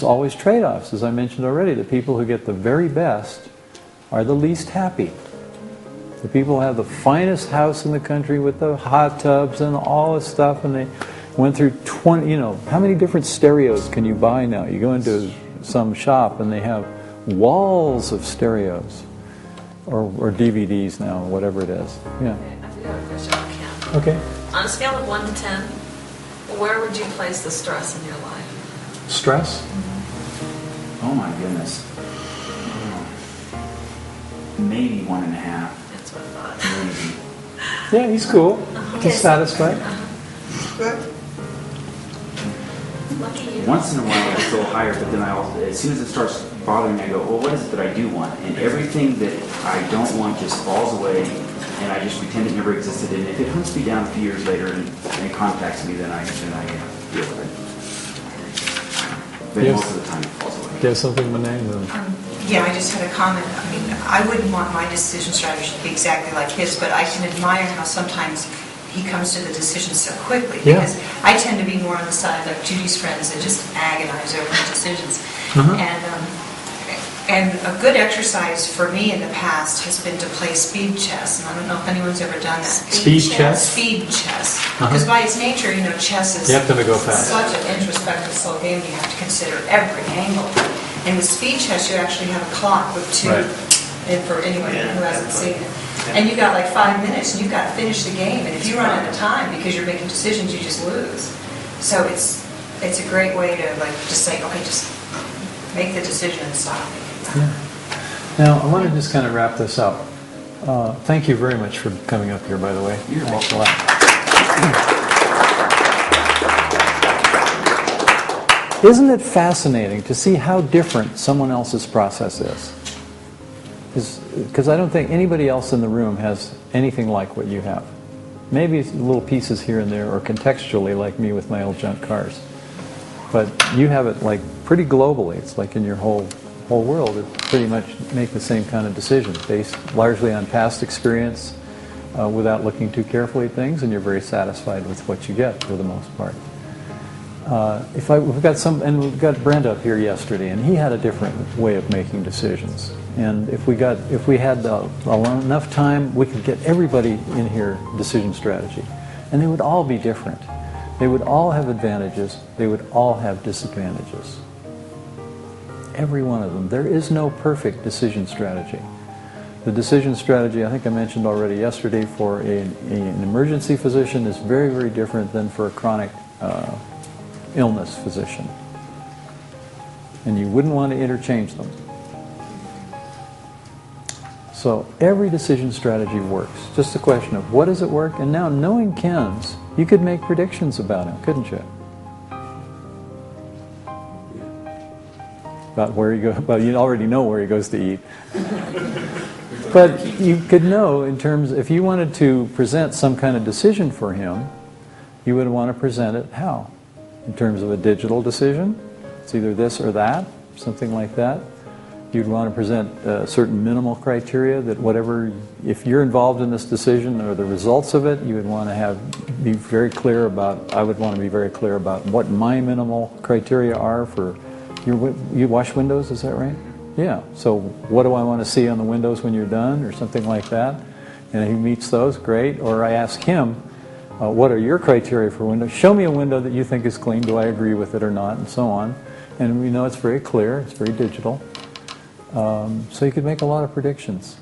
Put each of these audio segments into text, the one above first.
It's always trade-offs, as I mentioned already. The people who get the very best are the least happy. The people who have the finest house in the country with the hot tubs and all this stuff, and they went through 20, you know, how many different stereos can you buy now? You go into some shop and they have walls of stereos, or DVDs now, or whatever it is. Yeah. Okay, I do have a question for Ken. Okay. On a scale of 1 to 10, where would you place the stress in your life? Stress? Oh my goodness. Maybe 1.5. That's what I thought. Maybe. Yeah, he's cool. He's satisfied. Good. Lucky you. Once in a while it's a little higher, but then I also, as soon as it starts bothering me, I go, well, what is it that I do want? And everything that I don't want just falls away, and I just pretend it never existed. And if it hunts me down a few years later and contacts me, then I deal with it. But Yes. most of the time it falls away. Do you have something, Monet? Yeah, I just had a comment. I mean, I wouldn't want my decision strategy to be exactly like his, but I can admire how sometimes he comes to the decision so quickly. Yeah. Because I tend to be more on the side like Judy's friends that just agonize over decisions. And a good exercise for me in the past has been to play speed chess, and I don't know if anyone's ever done that. Speed chess? Speed chess. Because by its nature, you know, chess is You have to go fast. such an introspective, slow game. You have to consider every angle. And with speed chess, you actually have a clock with two, Right. and for anyone who hasn't seen it. And you've got like 5 minutes, and you've got to finish the game. And if you run out of time because you're making decisions, you just lose. So it's a great way to like just say, okay, just make the decision and stop. Yeah. Now, I want to just kind of wrap this up. Thank you very much for coming up here, by the way. You're Thanks a welcome. lot. Isn't it fascinating to see how different someone else's process is? Because I don't think anybody else in the room has anything like what you have. Maybe little pieces here and there, or contextually like me with my old junk cars. But you have it like pretty globally. It's like in your whole world, it pretty much make the same kind of decisions based largely on past experience, without looking too carefully at things, and you're very satisfied with what you get for the most part. We've got Brent up here yesterday, and he had a different way of making decisions. And if we had enough time, we could get everybody in here decision strategy, and they would all be different. They would all have advantages. They would all have disadvantages. Every one of them. There is no perfect decision strategy. The decision strategy, I think I mentioned already yesterday, for an emergency physician is very, very different than for a chronic illness physician. And you wouldn't want to interchange them. So every decision strategy works. Just a question of what does it work? And now, knowing Ken's, you could make predictions about him, couldn't you? About where he goes. Well, you already know where he goes to eat. But you could know in terms, if you wanted to present some kind of decision for him, you would want to present it how? In terms of a digital decision, it's either this or that, something like that. You'd want to present certain minimal criteria that whatever, if you're involved in this decision or the results of it, you would want to be very clear about, I would want to be very clear about what my minimal criteria are for, you wash windows, is that right? Yeah, so what do I want to see on the windows when you're done, or something like that? And he meets those, great. Or I ask him, what are your criteria for windows? Show me a window that you think is clean, do I agree with it or not, and so on. And we know it's very clear, it's very digital. So you could make a lot of predictions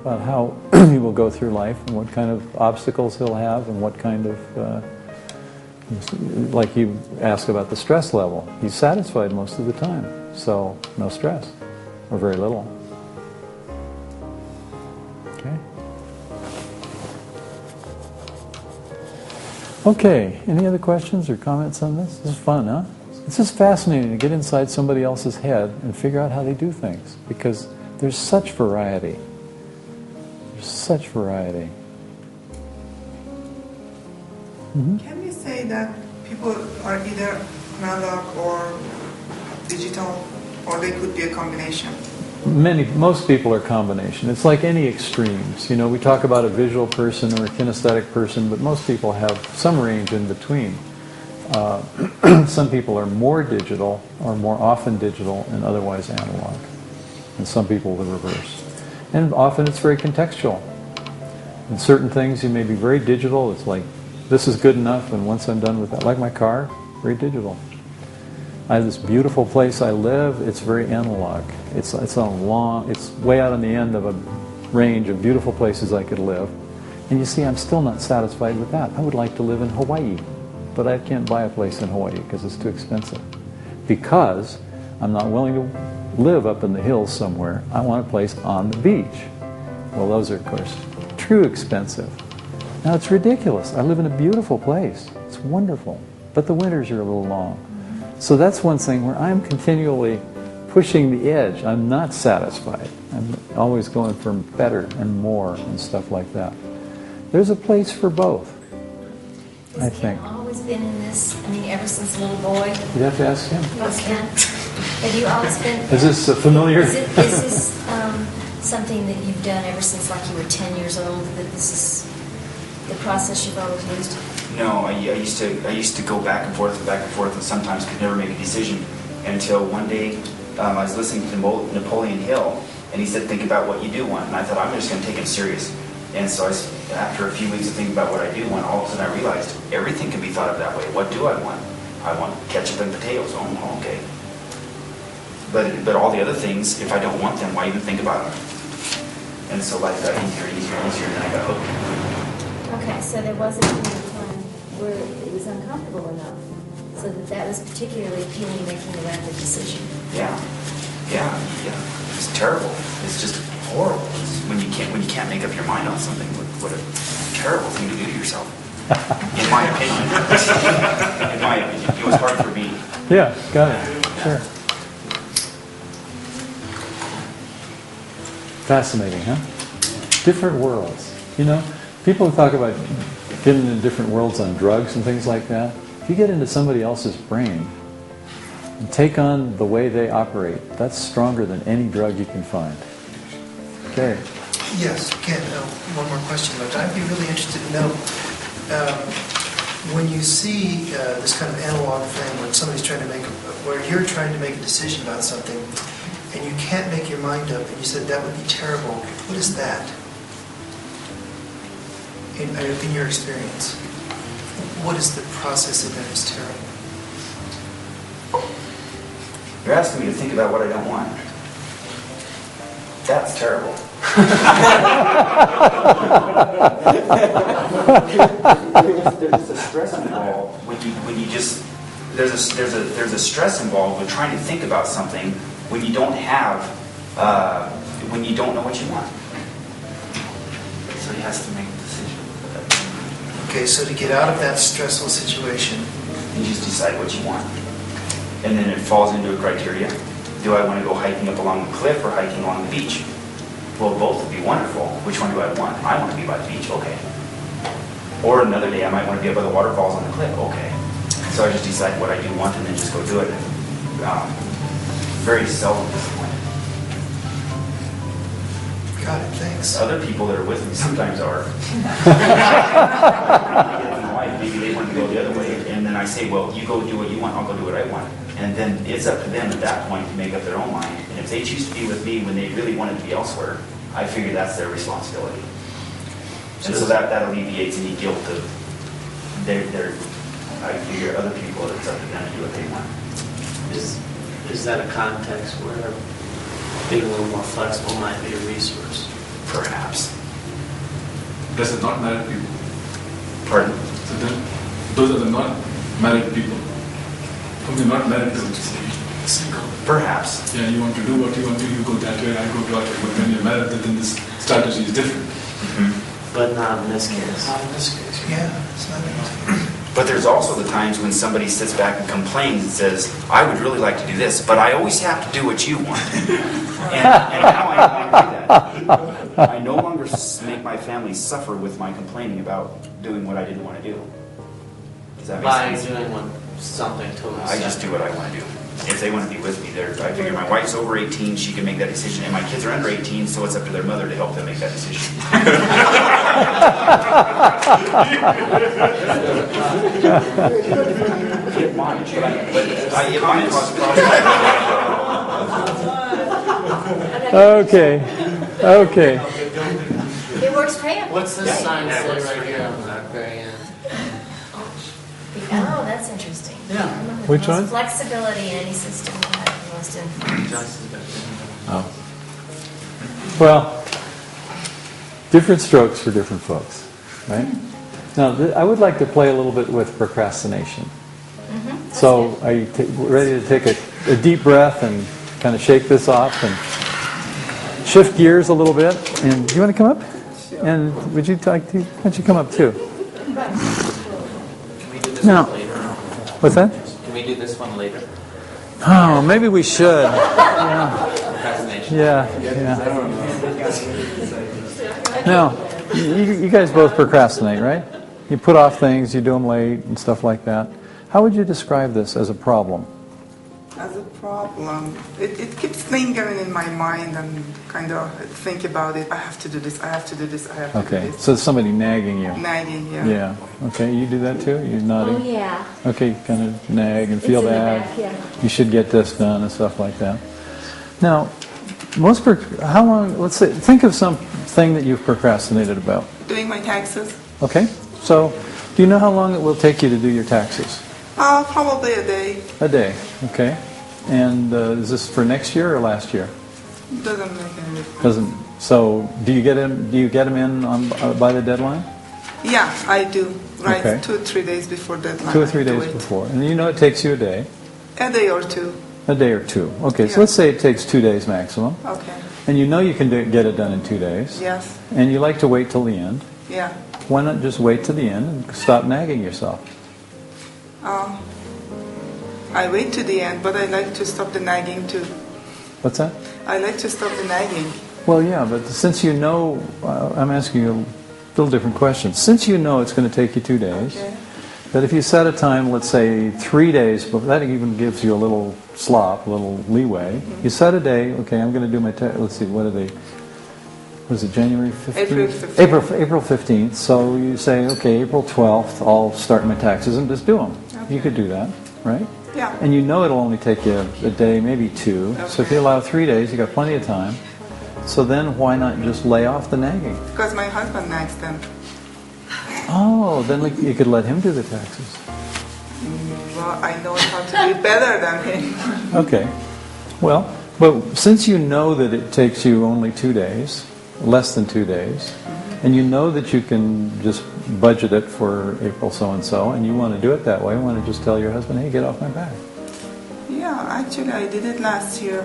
about how he will go through life, and what kind of obstacles he'll have, and what kind of, like you asked about the stress level. He's satisfied most of the time, so no stress, or very little. Okay. Okay, any other questions or comments on this? This is fun, huh? This is fascinating to get inside somebody else's head and figure out how they do things, because there's such variety. There's such variety. Mm-hmm. Can we say that people are either analog or digital, or they could be a combination? Most people are combination. It's like any extremes. You know, we talk about a visual person or a kinesthetic person, but most people have some range in between. some people are more digital or more often digital and otherwise analog. And some people the reverse. And often it's very contextual. In certain things you may be very digital, it's like, this is good enough, and once I'm done with that, like my car, very digital. I have this beautiful place I live, it's very analog. It's way out on the end of a range of beautiful places I could live. And you see, I'm still not satisfied with that. I would like to live in Hawaii, but I can't buy a place in Hawaii because it's too expensive. Because I'm not willing to live up in the hills somewhere. I want a place on the beach. Well, those are, of course, too expensive. Now, it's ridiculous. I live in a beautiful place. It's wonderful. But the winters are a little long. So that's one thing where I'm continually pushing the edge. I'm not satisfied. I'm always going for better and more and stuff like that. There's a place for both, I think. Have you always been in this? I mean, ever since a little boy? You'd have to ask him. Have you always been? Is this familiar? Is this something that you've done ever since like you were 10 years old? That this is the process you've always used? No, I used to go back and forth, and sometimes could never make a decision until one day I was listening to Napoleon Hill, and he said, think about what you do want. And I thought, I'm just going to take him serious. And so after a few weeks of thinking about what I do want, all of a sudden I realized everything can be thought of that way. What do I want? I want ketchup and potatoes. Oh, okay. But all the other things, if I don't want them, why even think about them? And so life got easier and easier and easier, and then I got hooked. Okay, so there was a period of time where it was uncomfortable enough, so that was particularly appealing, making a rapid decision. Yeah. It's terrible. It's just horrible. It's when you can't make up your mind on something. What a terrible thing to do to yourself. In my opinion. In my opinion, it was hard for me. Yeah, got it. Sure. Fascinating, huh? Different worlds. You know, people talk about getting into different worlds on drugs and things like that. If you get into somebody else's brain and take on the way they operate, that's stronger than any drug you can find. Okay. Yes, Ken, one more question left. I'd be really interested to know, when you see this kind of analog thing, when somebody's trying to where you're trying to make a decision about something, and you can't make your mind up, and you said that would be terrible, what is that? In your experience, what is the process of that is terrible? You're asking me to think about what I don't want. That's terrible. There's a stress involved when you just there's a stress involved with trying to think about something when you don't have when you don't know what you want. So he has to make a decision. Okay, so to get out of that stressful situation, you just decide what you want, and then it falls into a criteria. Do I want to go hiking up along the cliff or hiking along the beach? Well, both would be wonderful. Which one do I want? I want to be by the beach, okay. Or another day I might want to be up by the waterfalls on the cliff, okay. So I just decide what I do want and then just go do it. Very seldom disappointed. got it, thanks. Other people that are with me sometimes are. Maybe they want to go the other way, and then I say, well, you go do what you want, I'll go do what I want. And then it's up to them at that point to make up their own mind. And if they choose to be with me when they really wanted to be elsewhere, I figure that's their responsibility. And so that alleviates any guilt of I figure other people, it's up to them to do what they want. Is that a context where being a little more flexible might be a resource? Perhaps. Does it not married people? Pardon? So then, those are the not married people. Whom you're not married to, single. Perhaps. Yeah, you want to do what you want to, you go that way, I go that way. But when you're married, then this strategy is different. Mm-hmm. But not in this case. Not in this case, yeah. It's not in this case. But there's also the times when somebody sits back and complains and says, I would really like to do this, but I always have to do what you want. and now I don't do that. I no longer make my family suffer with my complaining about doing what I didn't want to do. Does that make sense? By doing something totally I just do what I want to do. If they want to be with me, I figure my wife's over 18, she can make that decision, and my kids are under 18, so it's up to their mother to help them make that decision. fine, but it might cause problems. Okay. Okay. It works for him. What's this sign say right here on the very end? Oh, that's interesting. Yeah. Which one? Flexibility in any system will have the most influence. Oh. Well, different strokes for different folks, right? Now, I would like to play a little bit with procrastination. So, are you ready to take a deep breath and kind of shake this off and shift gears a little bit? And do you want to come up? And would you like to? Why don't you come up too? Can we do this No. one later? What's that? Can we do this one later? Oh, maybe we should. Yeah. Procrastination. Yeah. Now, you guys both procrastinate, right? You put off things, you do them late and stuff like that. How would you describe this as a problem? As a problem, it keeps lingering in my mind and kind of think about it. I have to do this, I have to do this, I have to do Okay, this. so it's somebody nagging you. Nagging, yeah. Yeah. Okay, you do that too? You're nodding? Oh, yeah. Okay, kind of nag and feel It's in the bad. back, yeah. You should get this done and stuff like that. Now, how long, let's say, think of something that you've procrastinated about. Doing my taxes, Okay, so do you know how long it will take you to do your taxes? probably a day. A day, okay. And is this for next year or last year? Doesn't make any difference. Doesn't. So do you get them in by the deadline? Yeah, I do. Right, Okay. 2 or 3 days before deadline. 2 or I 3 do days it. before, and you know it takes you a day. A day or two. A day or two. Okay, so Yeah. let's say it takes 2 days maximum, Okay. and you know you can get it done in 2 days, Yes. and you like to wait till the end. Yeah. Why not just wait to the end and stop nagging yourself? I wait to the end, but I like to stop the nagging too. What's that? I like to stop the nagging. Well, yeah, but since you know, I'm asking you a little different question. Since you know it's going to take you 2 days, Okay. that if you set a time, let's say 3 days, but that even gives you a little slop, a little leeway. You set a day, okay, I'm going to do my, let's see, what are they, was it January 15th? April 15th. April 15th. So you say, okay, April 12th, I'll start my taxes and just do them. You could do that, right? Yeah. And you know it'll only take you a day, maybe 2. So if you allow 3 days, you got plenty of time. So then why not just lay off the nagging? Because my husband nags them. Oh, then you could let him do the taxes. Well, I know how to do it better than him. Okay. Well, but since you know that it takes you only 2 days, less than 2 days, and you know that you can just budget it for April so-and-so, and you want to do it that way, you want to just tell your husband, hey, get off my back. Yeah, actually I did it last year.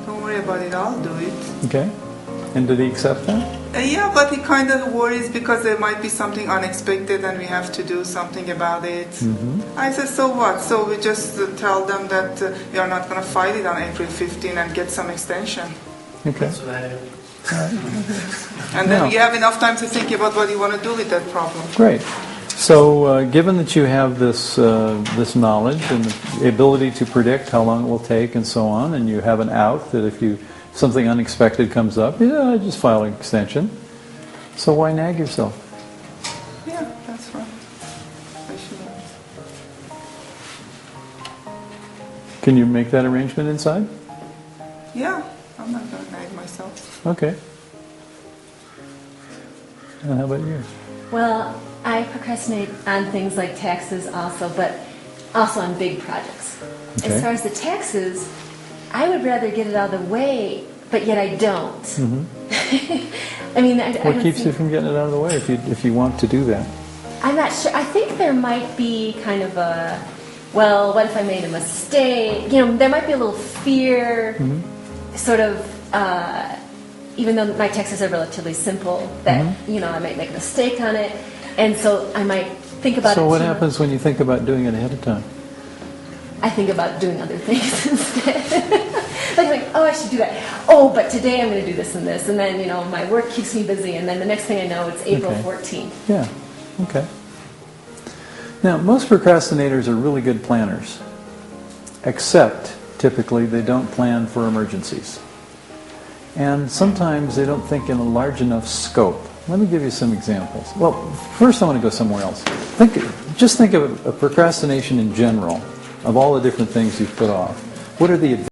Don't worry about it, I'll do it. Okay? And did he accept that? Yeah, but he kind of worries because there might be something unexpected and we have to do something about it. I said, so what? So we just tell them that we are not going to fight it on April 15 and get some extension. Okay. That's what I do. And then Now- you have enough time to think about what you want to do with that problem. Great. So, given that you have this this knowledge and the ability to predict how long it will take and so on, and you have an out that if something unexpected comes up, yeah, just file an extension. So why nag yourself? Yeah, that's right. I should. Can you make that arrangement inside? Yeah, I'm not going to nag myself. Okay. And how about you? Well, I procrastinate on things like taxes also, but also on big projects. Okay. As far as the taxes, I would rather get it out of the way, but yet I don't. I mean, I What don't keeps you think- from getting it out of the way if you want to do that? I'm not sure. I think there might be kind of a, well, what if I made a mistake? You know, there might be a little fear, sort of, even though my taxes are relatively simple, that, you know, I might make a mistake on it. And so I might think about it So what too much. happens when you think about doing it ahead of time? I think about doing other things instead. like, oh, I should do that. Oh, but today I'm going to do this and this. And then, you know, my work keeps me busy. And then the next thing I know, it's April Okay. 14th. Yeah. Okay. Now, most procrastinators are really good planners, except typically they don't plan for emergencies. And sometimes they don't think in a large enough scope. Let me give you some examples. Well, first I want to go somewhere else. Just think of a procrastination in general of all the different things you've put off, what are the